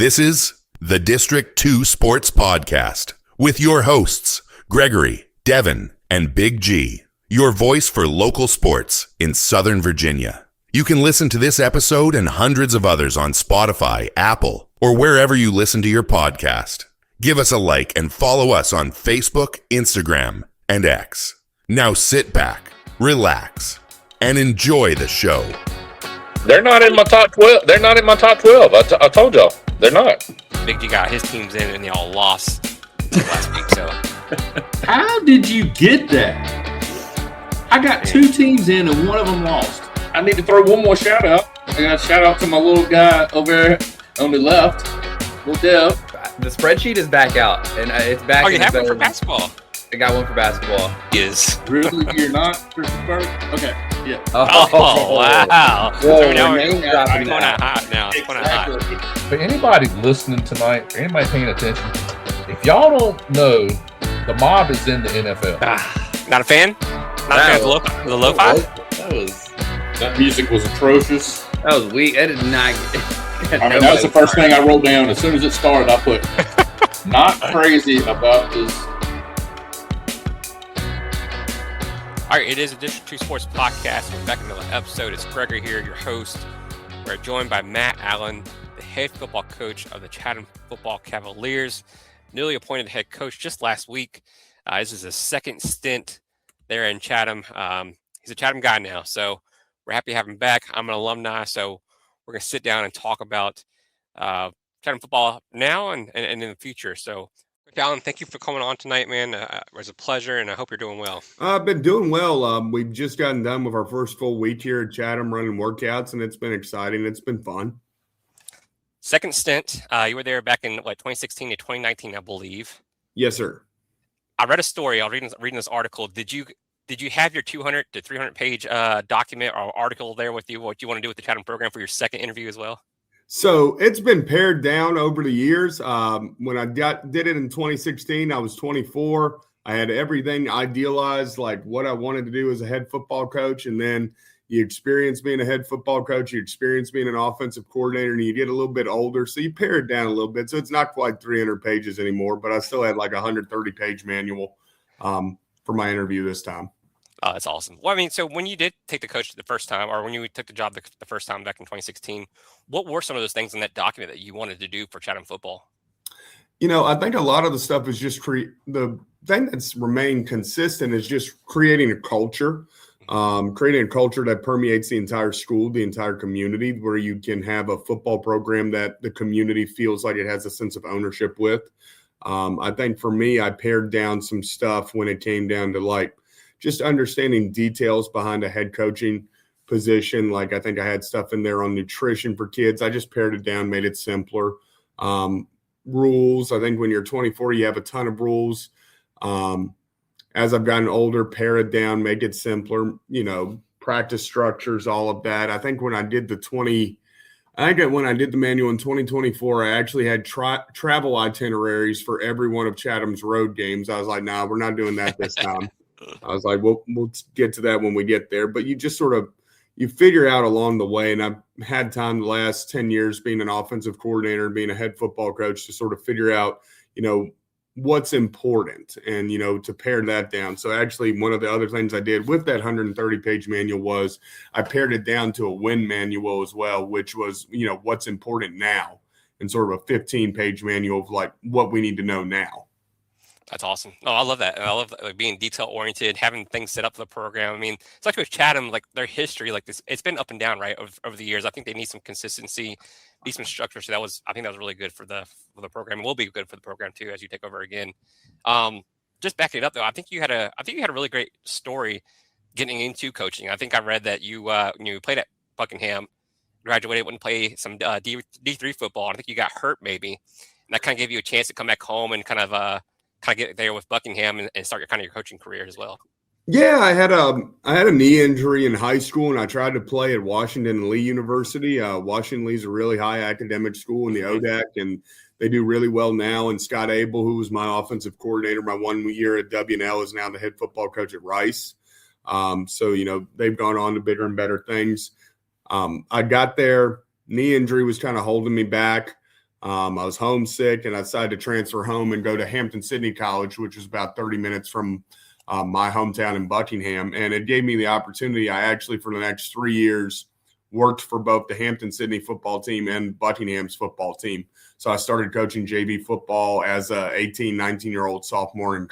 This is the District 2 Sports Podcast with your hosts, Gregory, Devin, and Big G, your voice for local sports in Southern Virginia. You can listen to this episode and hundreds of others on Spotify, Apple, or wherever you listen to your podcast. Give us a like and follow us on Facebook, Instagram, and X. Now sit back, relax, and enjoy the show. They're not in my top 12. They're not in my top 12. I told y'all. They're not. Big G got his teams in and they all lost last week. So, how did you get that? I got two teams in and one of them lost. I need to throw one more shout out. I got a shout out to my little guy over there on the left, little Dev. The spreadsheet is back out, and it's back. Oh, you have one for basketball? I got one for basketball. Yes. Really? You're not for Spurs? Okay. Yeah. Oh wow. Whoa, So now man, we're going hot now. It's going hot. For anybody listening tonight, anybody paying attention, if y'all don't know, the mob is in the NFL. Not a fan? Not a fan of the lo-fi? That music was atrocious. That was weak. That did not. That was the first thing I wrote down. As soon as it started, I put not crazy about this. All right, it is a District 2 Sports Podcast. We're back in another episode. It's Gregory here, your host. We're joined by Matt Allen, the head football coach of the Chatham football Cavaliers, newly appointed head coach just last week. This is his second stint there in Chatham. He's a Chatham guy now, so we're happy to have him back. I'm an alumni, so we're going to sit down and talk about Chatham football now and in the future. So, Allen, thank you for coming on tonight, man. It was a pleasure, and I hope you're doing well. I've been doing well. We've just gotten done with our first full week here at Chatham running workouts, and it's been exciting. It's been fun. Second stint, you were there back in 2016 to 2019, I believe. Yes, sir. I read a story. I was reading this article. Did you have your 200 to 300 page document or article there with you? What you want to do with the Chatham program for your second interview as well? So it's been pared down over the years. When I did it in 2016, I was 24. I had everything idealized, like what I wanted to do as a head football coach. And then you experience being a head football coach, you experience being an offensive coordinator, and you get a little bit older. So you pare it down a little bit. So it's not quite 300 pages anymore, but I still had like a 130-page manual for my interview this time. Oh, that's awesome. Well, I mean, so when you did take the coach the first time, or when you took the job the first time back in 2016, what were some of those things in that document that you wanted to do for Chatham football? You know, I think a lot of the stuff is just the thing that's remained consistent is just creating a culture, that permeates the entire school, the entire community, where you can have a football program that the community feels like it has a sense of ownership with. I think for me, I pared down some stuff when it came down to like just understanding details behind a head coaching position. Like I think I had stuff in there on nutrition for kids. I just pared it down, made it simpler. Rules. I think when you're 24, you have a ton of rules. As I've gotten older, pare it down, make it simpler, practice structures, all of that. I think when I did the manual in 2024, I actually had travel itineraries for every one of Chatham's road games. I was like, nah, we're not doing that this time. I was like, we'll get to that when we get there. But you just sort of you figure out along the way. And I've had time the last 10 years being an offensive coordinator and being a head football coach to sort of figure out, what's important and, to pare that down. So actually one of the other things I did with that 130-page manual was I pared it down to a win manual as well, which was, what's important now, and sort of a 15-page manual of like what we need to know now. That's awesome. Oh, I love that. I love being detail-oriented, having things set up for the program. I mean, it's like with Chatham, like their history, like this, it's been up and down, right, over the years. I think they need some consistency, need some structure. So I think that was really good for the program, and will be good for the program too as you take over again. Just backing it up though, I think you had a really great story getting into coaching. I think I read that you played at Buckingham, graduated, went and play some D3 football. I think you got hurt maybe, and that kind of gave you a chance to come back home and kind of get there with Buckingham and start your coaching career as well. Yeah, I had a knee injury in high school, and I tried to play at Washington Lee University. Washington Lee's a really high academic school in the ODAC, and they do really well now. And Scott Abel, who was my offensive coordinator my 1 year at W&L, is now the head football coach at Rice. So they've gone on to bigger and better things. I got there, knee injury was kind of holding me back. I was homesick, and I decided to transfer home and go to Hampton-Sydney College, which is about 30 minutes from my hometown in Buckingham. And it gave me the opportunity. I actually, for the next 3 years, worked for both the Hampton-Sydney football team and Buckingham's football team. So I started coaching JV football as a 18, 19-year-old sophomore in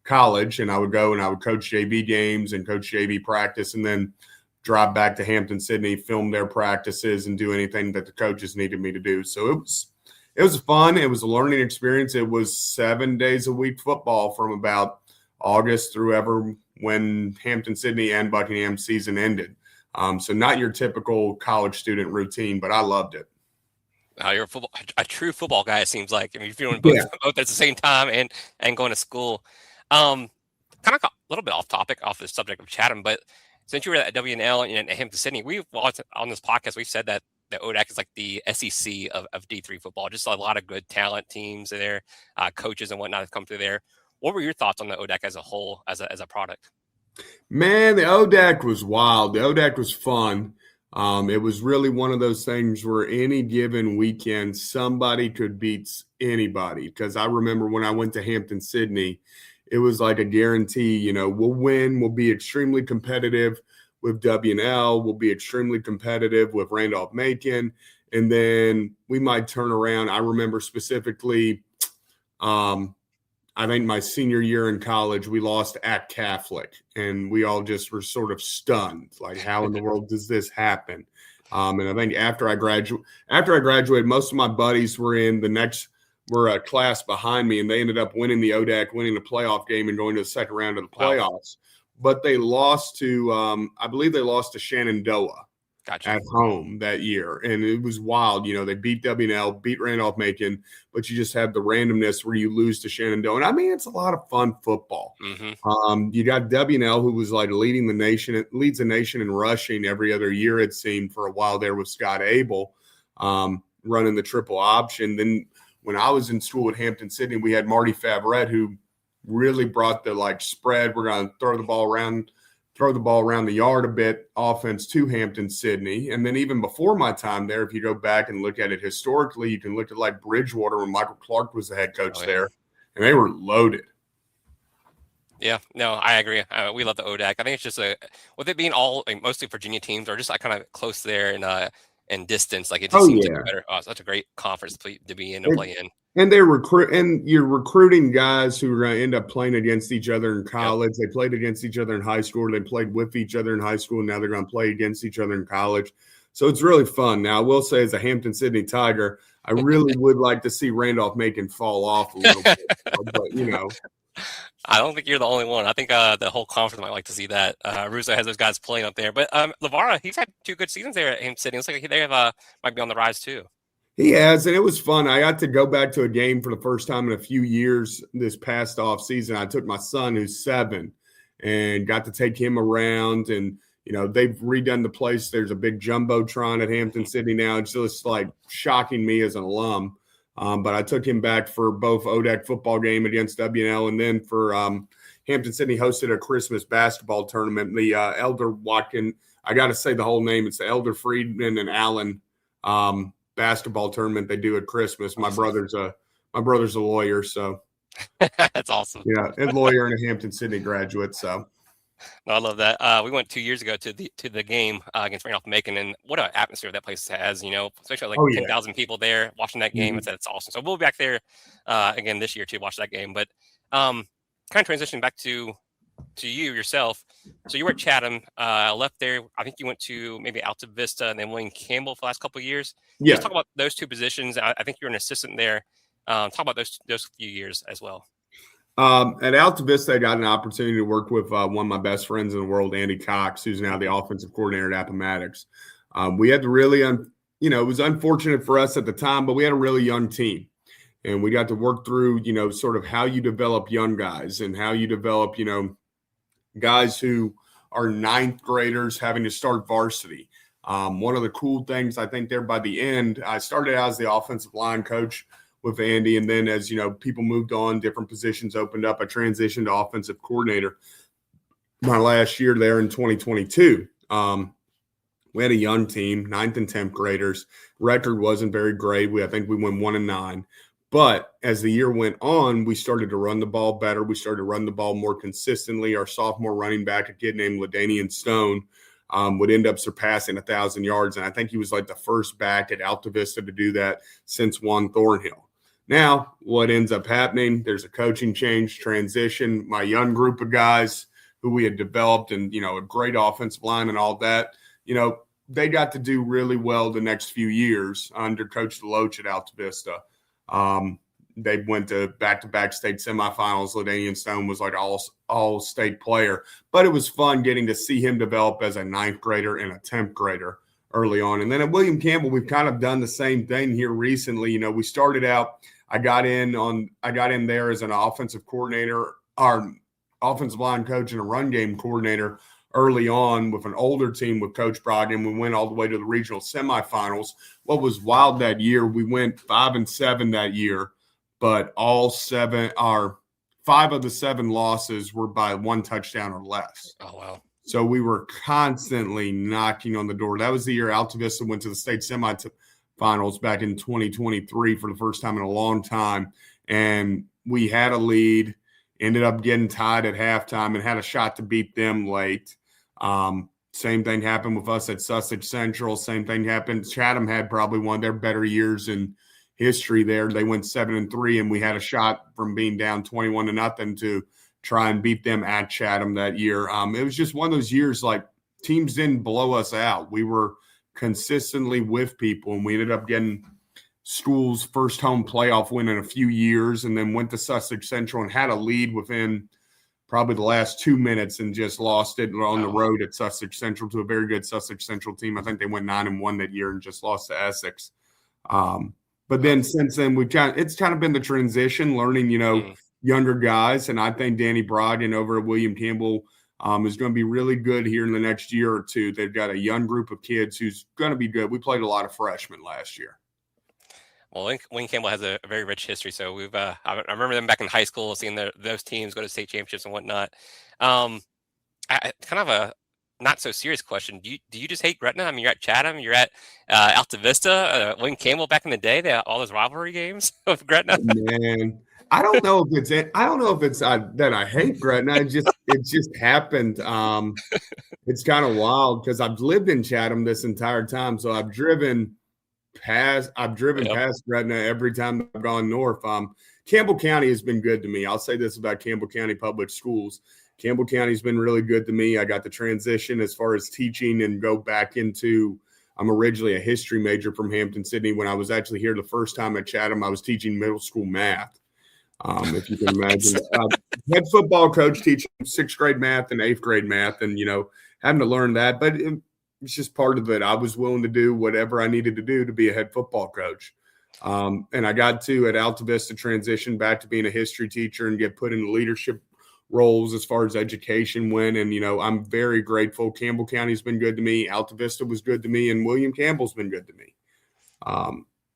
college, and I would go and I would coach JV games and coach JV practice, and then drive back to Hampton-Sydney, film their practices, and do anything that the coaches needed me to do. So it was fun. It was a learning experience. It was 7 days a week football from about August through ever when Hampton-Sydney and Buckingham season ended. So not your typical college student routine, but I loved it. You're a true football guy, it seems like. I mean, you're doing both at the same time and going to school. Kind of a little bit off topic, off the subject of Chatham, but since you were at WNL and at Hampton-Sydney, on this podcast, we've said that the ODAC is like the SEC of D3 football. Just a lot of good talent teams there, coaches and whatnot have come through there. What were your thoughts on the ODAC as a whole, as a product? Man, the ODAC was wild. The ODAC was fun. It was really one of those things where any given weekend, somebody could beat anybody. Because I remember when I went to Hampton-Sydney, it was like a guarantee, we'll win. We'll be extremely competitive with WNL. We'll be extremely competitive with Randolph-Macon. And then we might turn around. I remember specifically, I think my senior year in college, we lost at Catholic, and we all just were sort of stunned. Like, how in the world does this happen? And I think after I graduated, most of my buddies were a class behind me, and they ended up winning the ODAC, winning the playoff game, and going to the second round of the playoffs. But they lost to, I believe they lost to Shenandoah at home that year. And it was wild. They beat WNL, beat Randolph-Macon, but you just had the randomness where you lose to Shenandoah. And I mean, it's a lot of fun football. Mm-hmm. You got WNL, who was like leads the nation in rushing every other year, it seemed, for a while there with Scott Abel, running the triple option. Then when I was in school at Hampton-Sydney, we had Marty Favret, who really brought the spread. We're going to throw the ball around the yard a bit offense to Hampton-Sydney. And then even before my time there, if you go back and look at it historically, you can look at Bridgewater when Michael Clark was the head coach there, and they were loaded. Yeah, no, I agree. We love the ODAC. I think it's just with it being all mostly Virginia teams, or just kind of close there in distance, it just seems like a better. Such a great conference to be in and play in. And you're recruiting guys who are going to end up playing against each other in college. Yep. They played against each other in high school. They played with each other in high school. And now they're going to play against each other in college. So it's really fun. Now, I will say, as a Hampton-Sydney Tiger, I really would like to see Randolph-Macon fall off a little bit. But, I don't think you're the only one. I think the whole conference might like to see that. Russo has those guys playing up there. But LeVara, he's had 2 good seasons there at Hampton-Sydney. Looks like they have might be on the rise too. He has, and it was fun. I got to go back to a game for the first time in a few years this past off season. I took my son, who's 7, and got to take him around. And, they've redone the place. There's a big jumbotron at Hampton-Sydney now. It's just shocking me as an alum. But I took him back for both ODAC football game against WNL, and then for Hampton-Sydney hosted a Christmas basketball tournament. The Elder Watkin, I got to say the whole name. It's the Elder Friedman and Allen basketball tournament they do at Christmas. My brother's a lawyer, so that's awesome. Yeah, a lawyer and a Hampton-Sydney graduate. So no, I love that. We went 2 years ago to the game against Randolph-Macon, and what an atmosphere that place has. Especially 10,000 people there watching that game. Mm-hmm. It's awesome. So we'll be back there again this year to watch that game. But kind of transitioning back to you yourself. So you were at Chatham, left there. I think you went to maybe Alta Vista and then William Campbell for the last couple of years. Yeah. Let's talk about those 2 positions. I think you're an assistant there. Talk about those few years as well. At Alta Vista, I got an opportunity to work with one of my best friends in the world, Andy Cox, who's now the offensive coordinator at Appomattox. We had to really, it was unfortunate for us at the time, but we had a really young team. And we got to work through, sort of how you develop young guys and how you develop, guys who are 9th graders having to start varsity. One of the cool things I think there by the end, I started out as the offensive line coach with Andy. And then as, people moved on, different positions opened up, I transitioned to offensive coordinator my last year there in 2022. We had a young team, 9th and 10th graders. Record wasn't very great. I think we went 1-9. But as the year went on, we started to run the ball better. We started to run the ball more consistently. Our sophomore running back, a kid named LaDainian Stone, would end up surpassing 1,000 yards. And I think he was like the first back at Alta Vista to do that since Juan Thornhill. Now, what ends up happening, there's a coaching change, transition. My young group of guys who we had developed and, a great offensive line and all that, they got to do really well the next few years under Coach DeLoach at Alta Vista. They went to back-to-back state semifinals. LaDainian Stone was like all state player, but it was fun getting to see him develop as a 9th grader and a 10th grader early on. And then at William Campbell, we've kind of done the same thing here recently. We started out, I got in there as an offensive coordinator, our offensive line coach and a run game coordinator early on with an older team with Coach Brogdon, and we went all the way to the regional semifinals. What was wild that year, we went 5-7 that year, but 5 of the 7 losses were by 1 touchdown or less. Oh, wow. So we were constantly knocking on the door. That was the year Alta Vista went to the state semifinals back in 2023 for the first time in a long time. And we had a lead, ended up getting tied at halftime and had a shot to beat them late. Same thing happened with us at Sussex Central. Same thing happened. Chatham had probably one of their better years in history there. They went 7-3, and we had a shot from being down 21-0 to try and beat them at Chatham that year. It was just one of those years like teams didn't blow us out. We were consistently with people, and we ended up getting school's first home playoff win in a few years, and then went to Sussex Central and had a lead within probably the last 2 minutes and just lost it on the road at Sussex Central to a very good Sussex Central team. I think they went 9-1 that year and just lost to Essex. But then since then, it's kind of been the transition, learning, younger guys. And I think Danny Brogdon over at William Campbell is going to be really good here in the next year or two. They've got a young group of kids who's going to be good. We played a lot of freshmen last year. Well, William Campbell has a very rich history. So I remember them back in high school, seeing those teams go to state championships and whatnot. Kind of a not so serious question. Do you just hate Gretna? I mean, you're at Chatham, you're at Alta Vista, William Campbell back in the day. They had all those rivalry games with Gretna. Man, I don't know if it's that I hate Gretna. It just happened. It's kind of wild because I've lived in Chatham this entire time, so I've driven past Gretna every time I've gone north. Campbell County has been good to me. I'll say this about Campbell County Public Schools. Campbell County's been really good to me. I got the transition as far as teaching and go back into – I'm originally a history major from Hampton, Sydney. When I was actually here the first time at Chatham, I was teaching middle school math, if you can imagine. Head football coach teaching 6th grade math and 8th grade math and, having to learn that. But it's just part of it. I was willing to do whatever I needed to do to be a head football coach. And I got to, at Alta Vista, transition back to being a history teacher and get put in leadership roles as far as education went. And, I'm very grateful. Campbell County's been good to me. Alta Vista was good to me. And William Campbell's been good to me.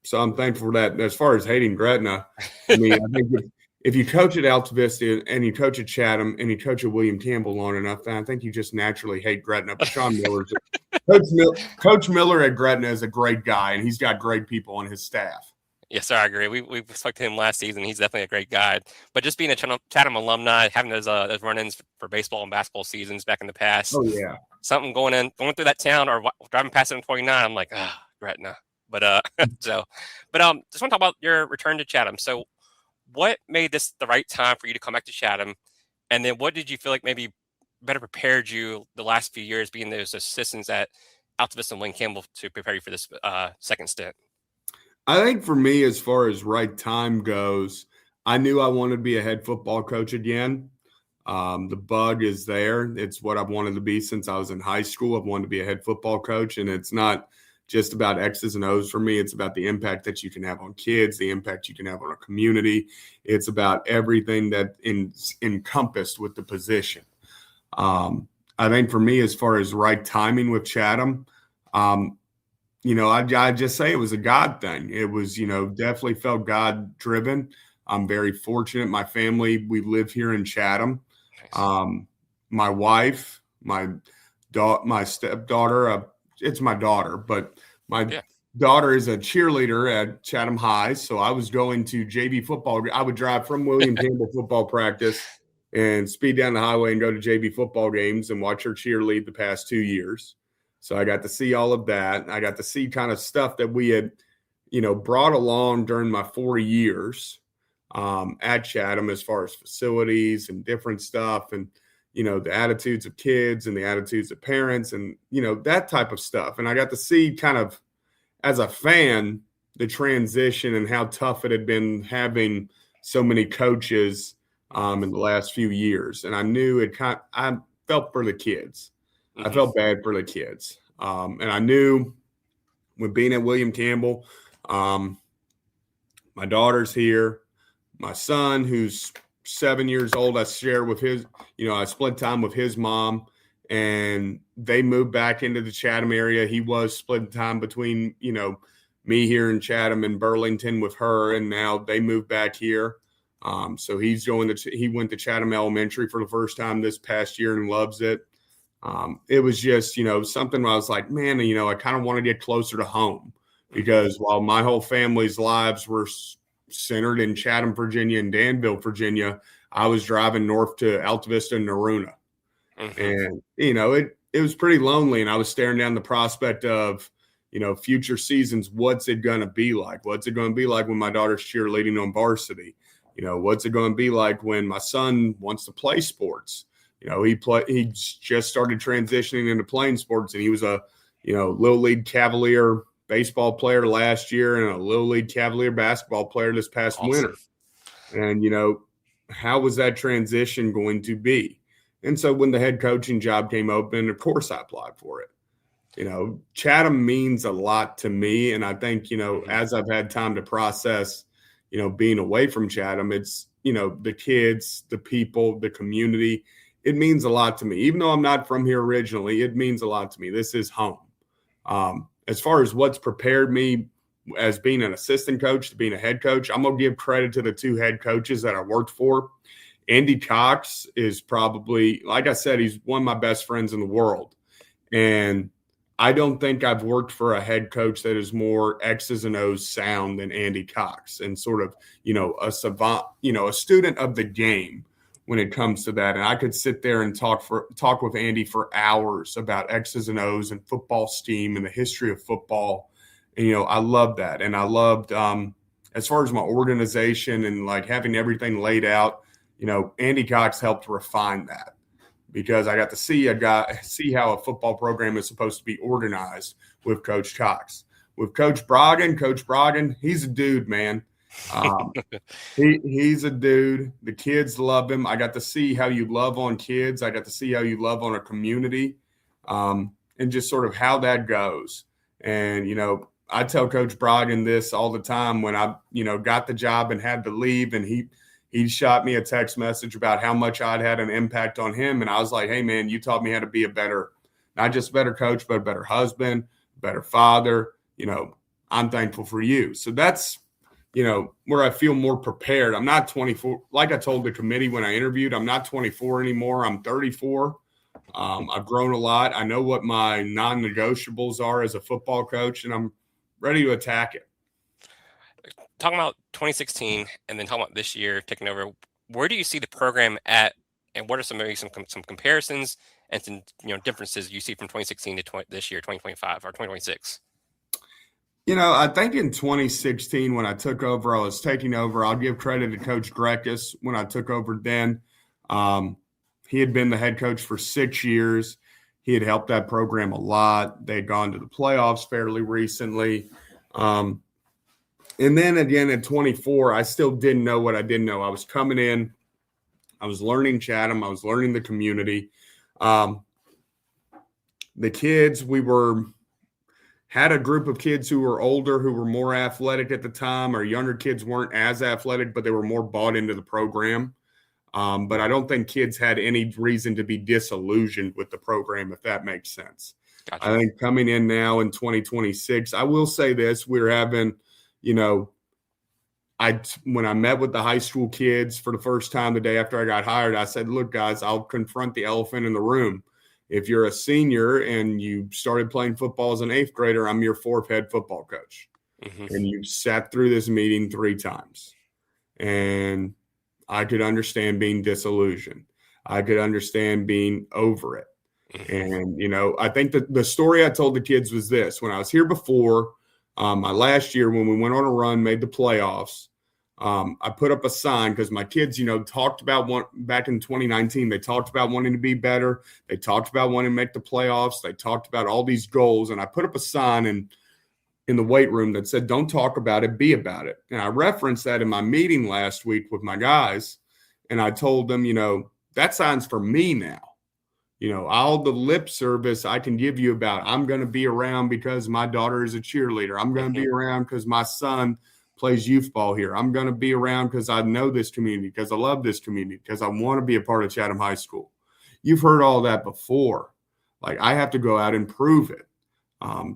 So I'm thankful for that. As far as hating Gretna, I think if you coach at Alta Vista and you coach at Chatham and you coach at William Campbell long enough, then I think you just naturally hate Gretna. But Sean Miller's Coach Miller at Gretna is a great guy, and he's got great people on his staff. Yes, sir, I agree. We spoke to him last season. He's definitely a great guy. But just being a Chatham alumni, having those run-ins for baseball and basketball seasons back in the past. Oh, yeah. Something going through that town or driving past it in 29, I'm like, Gretna. But just want to talk about your return to Chatham. So what made this the right time for you to come back to Chatham? And then what did you feel like maybe better prepared you the last few years being those assistants at Alta Vista and William Campbell to prepare you for this second stint? I think for me, as far as right time goes, I knew I wanted to be a head football coach again. The bug is there. It's what I've wanted to be since I was in high school. I've wanted to be a head football coach, and it's not just about X's and O's for me. It's about the impact that you can have on kids, the impact you can have on a community. It's about everything that is encompassed with the position. I think for me, as far as right timing with Chatham, I just say it was a God thing. It was, definitely felt God driven. I'm very fortunate. My family, we live here in Chatham. Nice. My wife, my stepdaughter, it's my daughter, but my Yeah. daughter is a cheerleader at Chatham High. So I was going to JV football. I would drive from William Campbell football practice and speed down the highway and go to JV football games and watch her cheerlead the past 2 years. So I got to see all of that. I got to see kind of stuff that we had, brought along during my 4 years at Chatham as far as facilities and different stuff and, the attitudes of kids and the attitudes of parents and, that type of stuff. And I got to see kind of as a fan, the transition and how tough it had been having so many coaches in the last few years. And I knew I felt for the kids. I felt bad for the kids. And I knew with being at William Campbell, my daughter's here, my son, who's 7 years old, I share with his, I split time with his mom, and they moved back into the Chatham area. He was splitting time between, me here in Chatham and Burlington with her, and now they moved back here. So he went to Chatham Elementary for the first time this past year and loves it. It was just, something where I was like, man, I kind of want to get closer to home because while my whole family's lives were centered in Chatham, Virginia and Danville, Virginia, I was driving north to Alta Vista and Naruna. And, it was pretty lonely. And I was staring down the prospect of, future seasons. What's it going to be like? What's it going to be like when my daughter's cheerleading on varsity? What's it going to be like when my son wants to play sports? He just started transitioning into playing sports, and he was a, Little League Cavalier baseball player last year and a Little League Cavalier basketball player this past winter. And, how was that transition going to be? And so when the head coaching job came open, of course I applied for it. Chatham means a lot to me. And I think, as I've had time to process, being away from Chatham, it's, the kids, the people, the community, it means a lot to me. Even though I'm not from here originally, it means a lot to me. This is home. As far as what's prepared me as being an assistant coach to being a head coach, I'm going to give credit to the two head coaches that I worked for. Andy Cox is probably, like I said, he's one of my best friends in the world. And I don't think I've worked for a head coach that is more X's and O's sound than Andy Cox and sort of, a savant, a student of the game when it comes to that. And I could sit there and talk with Andy for hours about X's and O's and football scheme and the history of football. And, I love that. And I loved, as far as my organization and like having everything laid out, Andy Cox helped refine that because I got to see how a football program is supposed to be organized with Coach Cox. With Coach Brogdon, he's a dude, man. He's a dude. The kids love him. I got to see how you love on kids. I got to see how you love on a community, and just sort of how that goes. And, I tell Coach Brogdon this all the time when I, got the job and had to leave, and he shot me a text message about how much I'd had an impact on him. And I was like, hey, man, you taught me how to be a better, not just a better coach, but a better husband, better father. I'm thankful for you. So that's, where I feel more prepared. I'm not 24. Like I told the committee when I interviewed, I'm not 24 anymore. I'm 34. I've grown a lot. I know what my non-negotiables are as a football coach, and I'm ready to attack it. Talking about 2016 and then talking about this year taking over, where do you see the program at, and what are some comparisons and some differences you see from 2016 to this year, 2025 or 2026? I think in 2016 when I took over, I was taking over. I'll give credit to Coach Grekus when I took over then. He had been the head coach for 6 years. He had helped that program a lot. They had gone to the playoffs fairly recently. And then again in 24, I still didn't know what I didn't know. I was coming in. I was learning Chatham. I was learning the community. The kids, had a group of kids who were older, who were more athletic at the time. Our younger kids weren't as athletic, but they were more bought into the program. But I don't think kids had any reason to be disillusioned with the program, if that makes sense. Gotcha. I think coming in now in 2026, I will say this, we're having, when I met with the high school kids for the first time the day after I got hired, I said, look, guys, I'll confront the elephant in the room. If you're a senior and you started playing football as an 8th grader, I'm your 4th head football coach. And you sat through this meeting 3 times. And I could understand being disillusioned. I could understand being over it. And, I think that the story I told the kids was this. When I was here before, my last year when we went on a run, made the playoffs, I put up a sign because my kids, talked about back in 2019, they talked about wanting to be better. They talked about wanting to make the playoffs. They talked about all these goals. And I put up a sign in the weight room that said, don't talk about it, be about it. And I referenced that in my meeting last week with my guys. And I told them, that sign's for me now. All the lip service I can give you about, I'm going to be around because my daughter is a cheerleader. I'm going to be around because my son plays youth ball here. I'm going to be around because I know this community, because I love this community, because I want to be a part of Chatham High School. You've heard all that before. Like, I have to go out and prove it.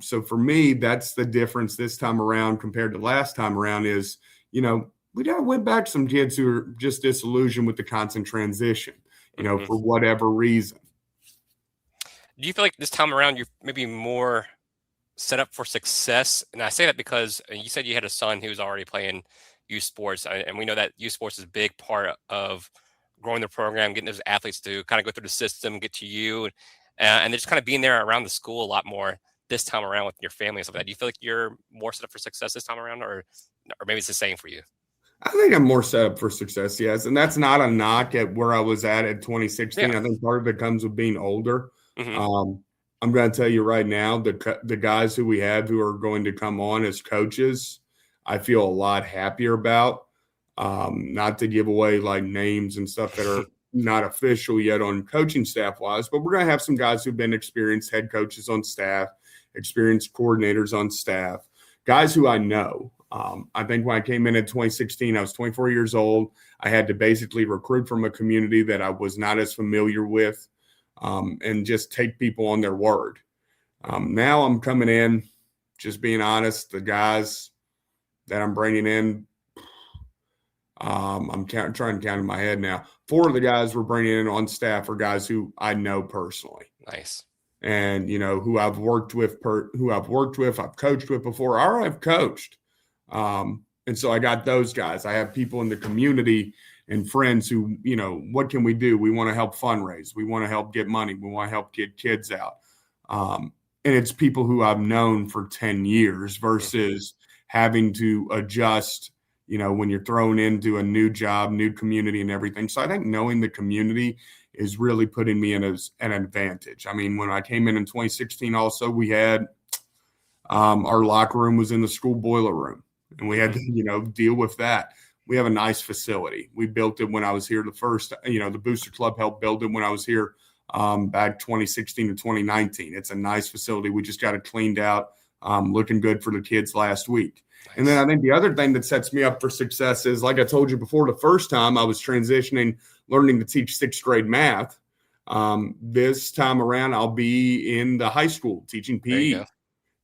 So for me, that's the difference this time around compared to last time around is, we got to win back some kids who are just disillusioned with the constant transition, for whatever reason. Do you feel like this time around you're maybe more set up for success? And I say that because you said you had a son who was already playing youth sports, and we know that youth sports is a big part of growing the program, getting those athletes to kind of go through the system, get to you, and they're just kind of being there around the school a lot more this time around with your family and stuff like that. Do you feel like you're more set up for success this time around, or maybe it's the same for you? I think I'm more set up for success, yes. And that's not a knock at where I was at 2016. Yeah. I think part of it comes with being older. I'm going to tell you right now, the guys who we have who are going to come on as coaches, I feel a lot happier about. Not to give away like names and stuff that are not official yet on coaching staff wise, but we're going to have some guys who've been experienced head coaches on staff, experienced coordinators on staff, guys who I know. I think when I came in 2016, I was 24 years old. I had to basically recruit from a community that I was not as familiar with, and just take people on their word. Now I'm coming in, just being honest, the guys that I'm bringing in, I'm trying to count in my head now. 4 of the guys we're bringing in on staff are guys who I know personally. Nice. And, who I've worked with, I've coached with before, or I've coached. And so I got those guys. I have people in the community and friends who, what can we do? We want to help fundraise. We want to help get money. We want to help get kids out. And it's people who I've known for 10 years versus having to adjust, when you're thrown into a new job, new community and everything. So I think knowing the community is really putting me in as an advantage. I mean, when I came in 2016 also, we had our locker room was in the school boiler room, and we had to, deal with that. We have a nice facility. We built it when I was here the first, the Booster Club helped build it when I was here back 2016 to 2019. It's a nice facility. We just got it cleaned out, looking good for the kids last week. Nice. And then I think the other thing that sets me up for success is, like I told you before, the first time I was transitioning, learning to teach 6th grade math. This time around, I'll be in the high school teaching PE,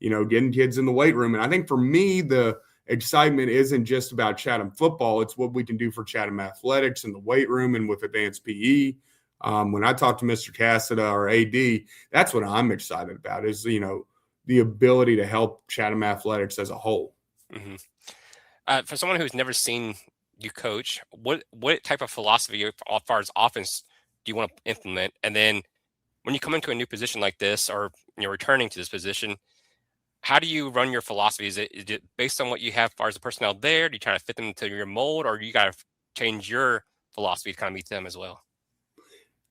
getting kids in the weight room. And I think for me, the excitement isn't just about Chatham football. It's what we can do for Chatham athletics in the weight room and with advanced PE. When I talk to Mr. Cassida or AD, that's what I'm excited about is, the ability to help Chatham athletics as a whole. For someone who's never seen you coach, what type of philosophy as far as offense do you want to implement? And then when you come into a new position like this, or you're returning to this position, how do you run your philosophy? Is it based on what you have as far as the personnel there? Do you try to fit them into your mold, or do you got to change your philosophy to kind of meet them as well?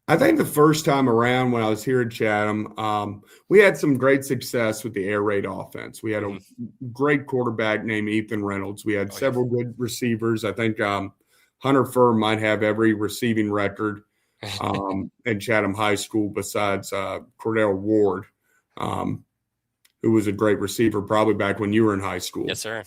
I think the first time around when I was here at Chatham, we had some great success with the air raid offense. We had a great quarterback named Ethan Reynolds. We had several good receivers. I think Hunter Furr might have every receiving record at Chatham High School besides Cordell Ward, who was a great receiver probably back when you were in high school. Yes, sir.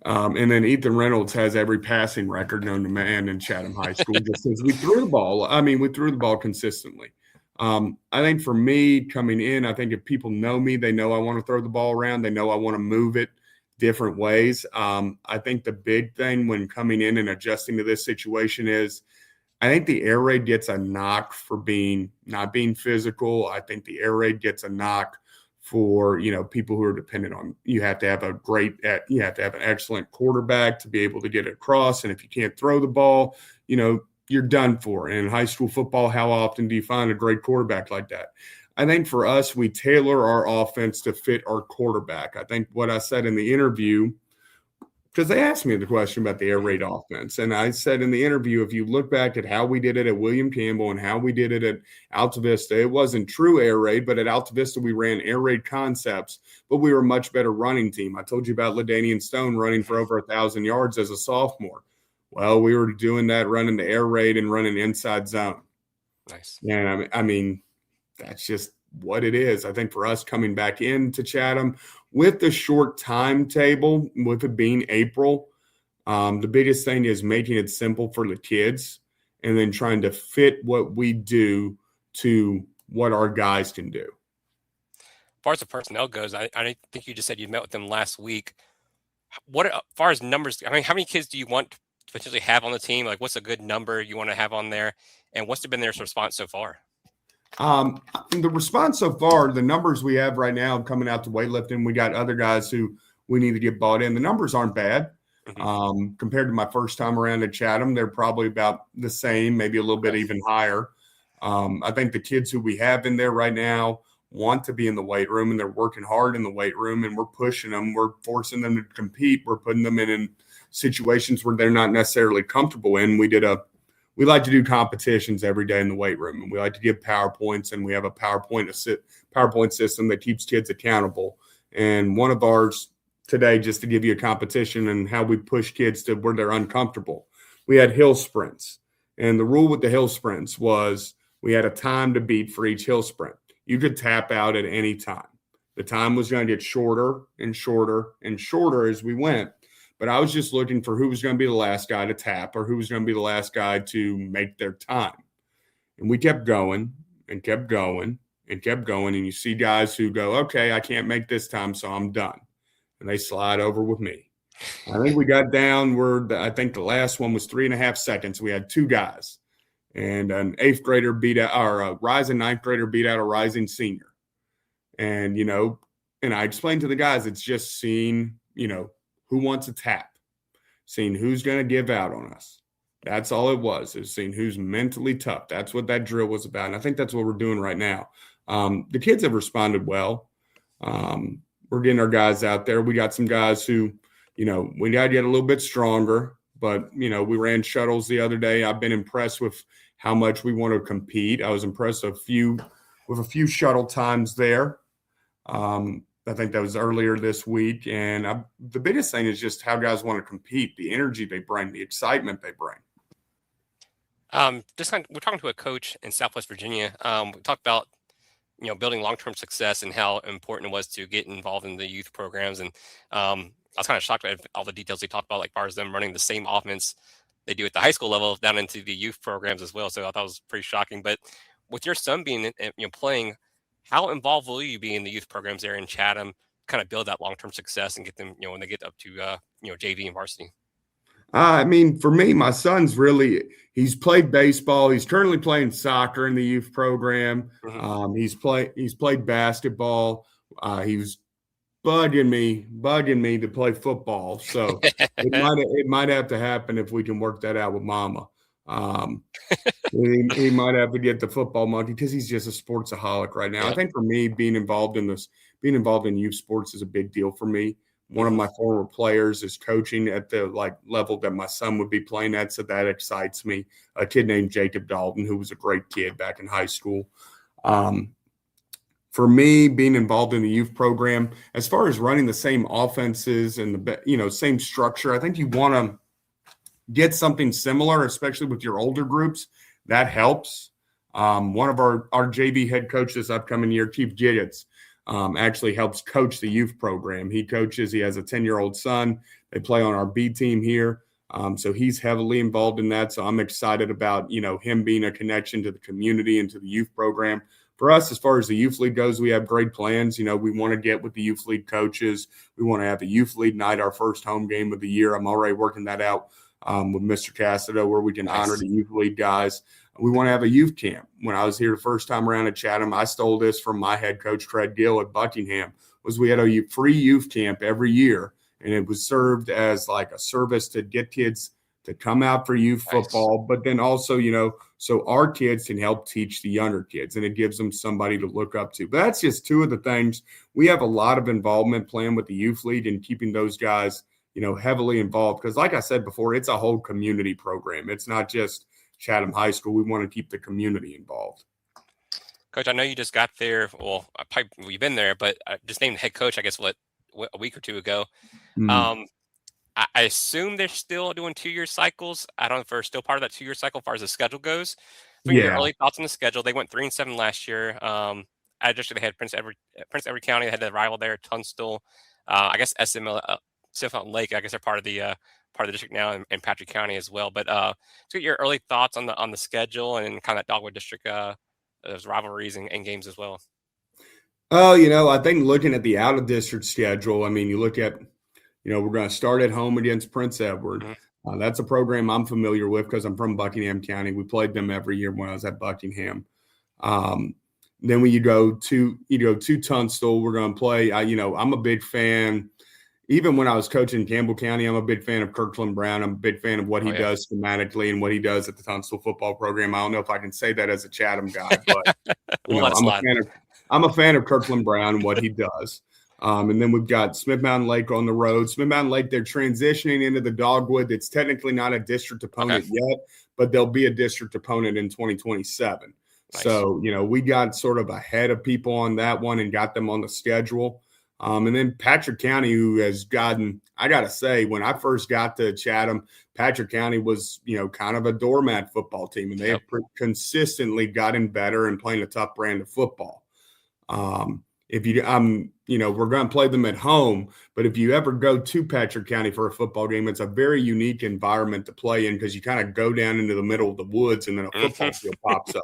And then Ethan Reynolds has every passing record known to man in Chatham High School just since we threw the ball. I mean, we threw the ball consistently. I think for me coming in, I think if people know me, they know I want to throw the ball around. They know I want to move it different ways. I think the big thing when coming in and adjusting to this situation is I think the air raid gets a knock for not being physical. I think the air raid gets a knock for, people who are dependent on, you have to have an excellent quarterback to be able to get it across. And if you can't throw the ball, you're done for. And in high school football, how often do you find a great quarterback like that? I think for us, we tailor our offense to fit our quarterback. I think what I said in the interview, because they asked me the question about the air raid offense. And I said in the interview, if you look back at how we did it at William Campbell and how we did it at Alta Vista, it wasn't true air raid, but at Alta Vista, we ran air raid concepts, but we were a much better running team. I told you about LaDainian Stone running for over 1,000 yards as a sophomore. Well, we were doing that, running the air raid and running inside zone. Nice. And I mean, that's just what it is. I think for us coming back into Chatham with the short timetable, with it being April, the biggest thing is making it simple for the kids and then trying to fit what we do to what our guys can do. As far as the personnel goes, I think you just said you met with them last week. What, as far as numbers, how many kids do you want to potentially have on the team? Like, what's a good number you want to have on there? And what's been their response so far? The response so far, the numbers we have right now coming out to weightlifting, we got other guys who we need to get bought in. The numbers aren't bad. Compared to my first time around at Chatham, they're probably about the same, maybe a little bit even higher. I think the kids who we have in there right now want to be in the weight room, and they're working hard in the weight room, and we're pushing them. We're forcing them to compete. We're putting them in situations where they're not necessarily comfortable in. We like to do competitions every day in the weight room, and we like to give PowerPoints, and we have a PowerPoint system that keeps kids accountable. And one of ours today, just to give you a competition and how we push kids to where they're uncomfortable, we had hill sprints. And the rule with the hill sprints was we had a time to beat for each hill sprint. You could tap out at any time. The time was going to get shorter and shorter and shorter as we went. But I was just looking for who was going to be the last guy to tap or who was going to be the last guy to make their time. And we kept going and kept going and kept going. And you see guys who go, okay, I can't make this time, so I'm done. And they slide over with me. I think we got down I think the last one was 3.5 seconds. We had two guys. And an 8th grader beat out, or a rising 9th grader beat out a rising senior. And, and I explained to the guys, it's just seeing, who wants a tap, seeing who's going to give out on us. That's all it was, is seeing who's mentally tough. That's what that drill was about. And I think that's what we're doing right now. The kids have responded well. We're getting our guys out there. We got some guys who, we got to get a little bit stronger. But, we ran shuttles the other day. I've been impressed with how much we want to compete. I was impressed with a few shuttle times there. I think that was earlier this week. And the biggest thing is just how guys want to compete, the energy they bring, the excitement they bring. We're talking to a coach in Southwest Virginia. We talked about, building long-term success and how important it was to get involved in the youth programs. And I was kind of shocked at all the details they talked about, like far as them running the same offense they do at the high school level down into the youth programs as well. So I thought it was pretty shocking. But with your son being, playing, how involved will you be in the youth programs there in Chatham, kind of build that long-term success and get them, when they get up to, JV and varsity? For me, my son's he's played baseball. He's currently playing soccer in the youth program. Mm-hmm. He's played basketball. He was bugging me to play football. So it might have to happen if we can work that out with mama. He might have to get the football monkey because he's just a sportsaholic right now. Yeah. I think for me, being involved in youth sports is a big deal for me. One of my former players is coaching at the level that my son would be playing at, so that excites me. A kid named Jacob Dalton, who was a great kid back in high school. For me, being involved in the youth program, as far as running the same offenses and the same structure, I think you want to get something similar, especially with your older groups. That helps. One of our JV head coach this upcoming year, Chief Giggets, actually helps coach the youth program. He has a 10-year-old son. They play on our B team here. So he's heavily involved in that. So I'm excited about, him being a connection to the community and to the youth program. for us, as far as the youth league goes, we have great plans. We want to get with the youth league coaches. We want to have a youth league night, our first home game of the year. I'm already working that out with Mr. Cassido, where we can honor the youth league guys. We want to have a youth camp. When I was here the first time around at Chatham, I stole this from my head coach, Craig Gill at Buckingham, was we had a free youth camp every year, and it was served as like a service to get kids to come out for youth football, but then also, so our kids can help teach the younger kids, and it gives them somebody to look up to. But that's just two of the things. We have a lot of involvement planned with the youth league and keeping those guys, heavily involved. Because like I said before, it's a whole community program. It's not just Chatham High School. We want to keep the community involved. Coach, I know you just got there. Well, you've been there, but I just named head coach, I guess, a week or two ago. Mm-hmm. I assume they're still doing 2-year cycles. I don't know if they're still part of that 2-year cycle as far as the schedule goes. So your early thoughts on the schedule. They went 3-7 last year. I just they had Prince Edward County. They had the rival there, Tunstall. I guess Mountain Lake. I guess they're part of the district now, and Patrick County as well. But let's get your early thoughts on the schedule and kind of that Dogwood District those rivalries and games as well. Oh, I think looking at the out of district schedule, I mean, you look at, we're going to start at home against Prince Edward. Mm-hmm. That's a program I'm familiar with because I'm from Buckingham County. We played them every year when I was at Buckingham. Then when you go to Tunstall, we're going to play. I'm a big fan. Even when I was coaching Campbell County, I'm a big fan of Kirkland Brown. I'm a big fan of what he does schematically and what he does at the Tunstall football program. I don't know if I can say that as a Chatham guy, but I'm a fan of Kirkland Brown and what he does. And then we've got Smith Mountain Lake on the road. Smith Mountain Lake, they're transitioning into the Dogwood. It's technically not a district opponent yet, but they'll be a district opponent in 2027. Nice. So, we got sort of ahead of people on that one and got them on the schedule. And then Patrick County, who has gotten, I got to say, when I first got to Chatham, Patrick County was, kind of a doormat football team, and they have consistently gotten better and playing a tough brand of football. We're going to play them at home, but if you ever go to Patrick County for a football game, it's a very unique environment to play in because you kind of go down into the middle of the woods and then a football field pops up.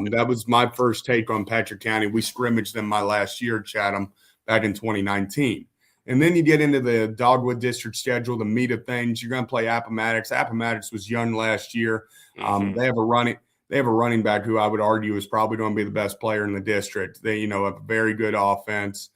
That was my first take on Patrick County. We scrimmaged them my last year at Chatham back in 2019. And then you get into the Dogwood District schedule, the meat of things. You're going to play Appomattox. Appomattox was young last year. They have a running back who I would argue is probably going to be the best player in the district. They, have a very good offense,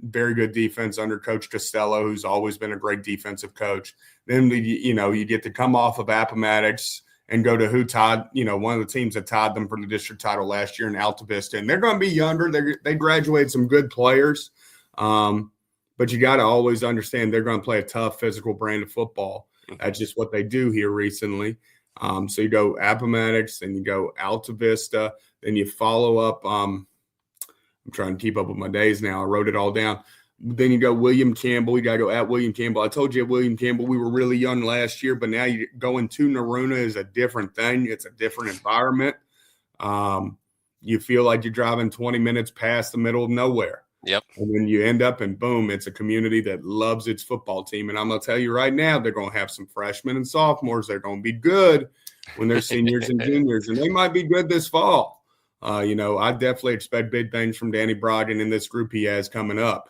very good defense under Coach Costello, who's always been a great defensive coach. Then, you get to come off of Appomattox and go to who tied, one of the teams that tied them for the district title last year in Alta Vista. And they're going to be younger. They graduated some good players. But you got to always understand they're going to play a tough physical brand of football. That's just what they do here recently. So you go Appomattox, then you go Alta Vista, then you follow up. I'm trying to keep up with my days now. I wrote it all down. Then you go William Campbell. You got to go at William Campbell. I told you at William Campbell we were really young last year, but now you going to Naruna is a different thing. It's a different environment. You feel like you're driving 20 minutes past the middle of nowhere. Yep. And then you end up and boom, it's a community that loves its football team. And I'm going to tell you right now, they're going to have some freshmen and sophomores. They're going to be good when they're seniors and juniors, and they might be good this fall. I definitely expect big things from Danny Brogdon in this group he has coming up.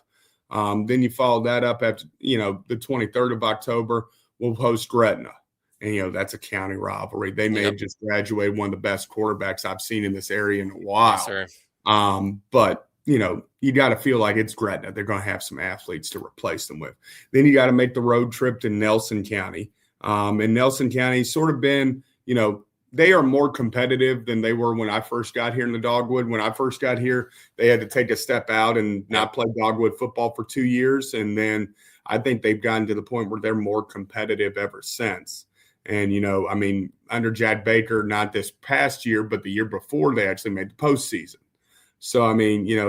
Then you follow that up after, the 23rd of October, we'll host Gretna. And, that's a county rivalry. They may have just graduated one of the best quarterbacks I've seen in this area in a while. Yes, sir. But you got to feel like it's Gretna. They're going to have some athletes to replace them with. Then you got to make the road trip to Nelson County. And Nelson County's sort of been, they are more competitive than they were when I first got here in the Dogwood. When I first got here, they had to take a step out and not play Dogwood football for 2 years. And then I think they've gotten to the point where they're more competitive ever since. And, under Jack Baker, not this past year, but the year before, they actually made the postseason. So,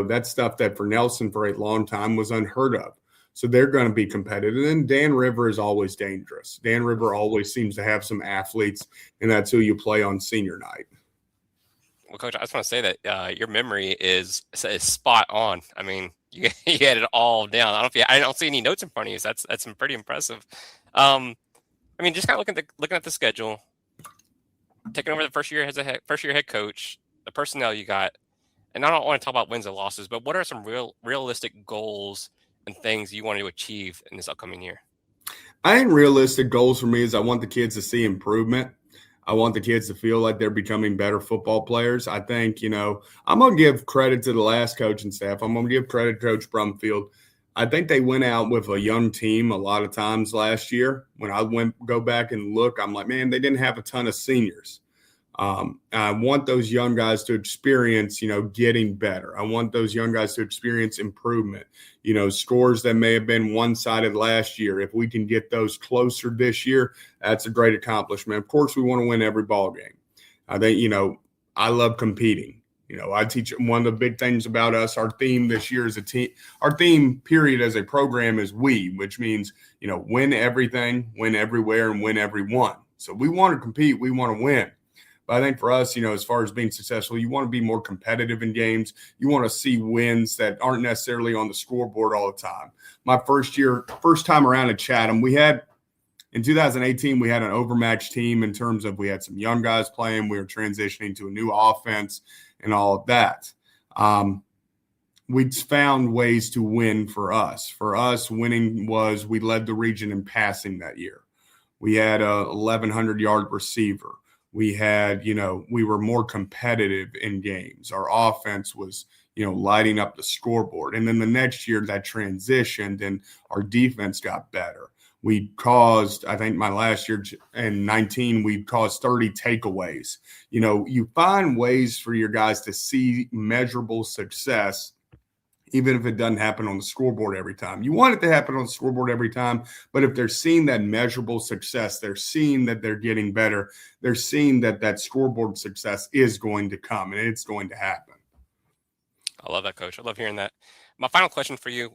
that's stuff that for Nelson for a long time was unheard of. So they're going to be competitive. And Dan River is always dangerous. Dan River always seems to have some athletes, and that's who you play on senior night. Well, Coach, I just want to say that your memory is spot on. I mean, you had it all down. I don't see any notes in front of you. So that's pretty impressive. Just kind of looking at the schedule, taking over the first year head coach. the personnel you got, and I don't want to talk about wins and losses, but what are some realistic goals and things you want to achieve in this upcoming year? I think realistic goals for me is I want the kids to see improvement. I want the kids to feel like they're becoming better football players. I think, I'm going to give credit to the last coaching staff. I'm going to give credit to Coach Brumfield. I think they went out with a young team a lot of times last year. When I go back and look, I'm like, man, they didn't have a ton of seniors. I want those young guys to experience, getting better. I want those young guys to experience improvement, scores that may have been one-sided last year. If we can get those closer this year, that's a great accomplishment. Of course, we want to win every ball game. I think, I love competing. I teach one of the big things about us. Our theme this year as a team, our theme period as a program is we, which means, win everything, win everywhere, and win everyone. So we want to compete. We want to win. But I think for us, as far as being successful, you want to be more competitive in games. You want to see wins that aren't necessarily on the scoreboard all the time. My first time around at Chatham, in 2018, we had an overmatched team in terms of we had some young guys playing. We were transitioning to a new offense and all of that. We found ways to win for us. For us, winning was we led the region in passing that year. We had a 1,100-yard receiver. We had, we were more competitive in games. Our offense was, lighting up the scoreboard. And then the next year that transitioned and our defense got better. We caused, I think my last year in 19, we caused 30 takeaways. You find ways for your guys to see measurable success, even if it doesn't happen on the scoreboard every time. You want it to happen on the scoreboard every time, but if they're seeing that measurable success, they're seeing that they're getting better, they're seeing that scoreboard success is going to come, and it's going to happen. I love that, Coach. I love hearing that. My final question for you,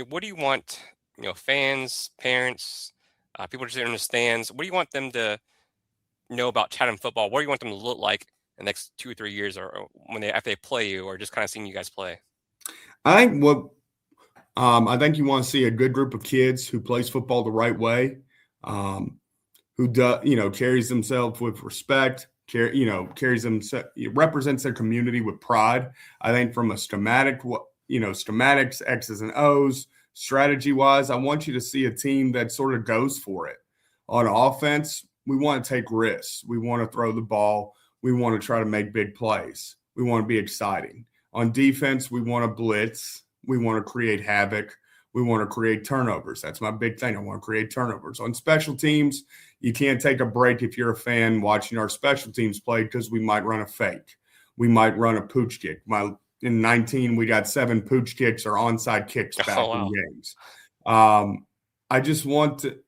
what do you want, fans, parents, people just in the stands, what do you want them to know about Chatham football? What do you want them to look like in the next 2 or 3 years, or after they play you, or just kind of seeing you guys play? I think you want to see a good group of kids who plays football the right way, who carries themselves with respect, represents their community with pride. I think from a schematics, X's and O's, strategy-wise, I want you to see a team that sort of goes for it. On offense, we want to take risks. We want to throw the ball. We want to try to make big plays. We want to be exciting. On defense, we want to blitz. We want to create havoc. We want to create turnovers. That's my big thing. I want to create turnovers. On special teams, you can't take a break if you're a fan watching our special teams play because we might run a fake. We might run a pooch kick. In 19, we got 7 pooch kicks or onside kicks back in games. I just want to,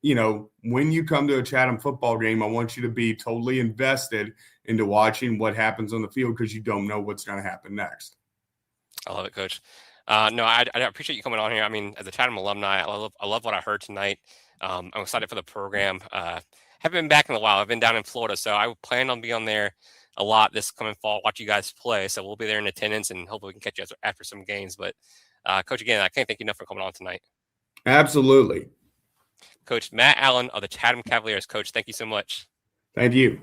when you come to a Chatham football game, I want you to be totally invested into watching what happens on the field because you don't know what's going to happen next. I love it, Coach. No, I appreciate you coming on here. I mean, as a Chatham alumni, I love what I heard tonight. I'm excited for the program. Haven't been back in a while. I've been down in Florida, so I plan on being on there a lot this coming fall, watch you guys play. So we'll be there in attendance, and hopefully we can catch you after some games. But, Coach, again, I can't thank you enough for coming on tonight. Absolutely. Coach Matt Allen of the Chatham Cavaliers. Coach, thank you so much. Thank you.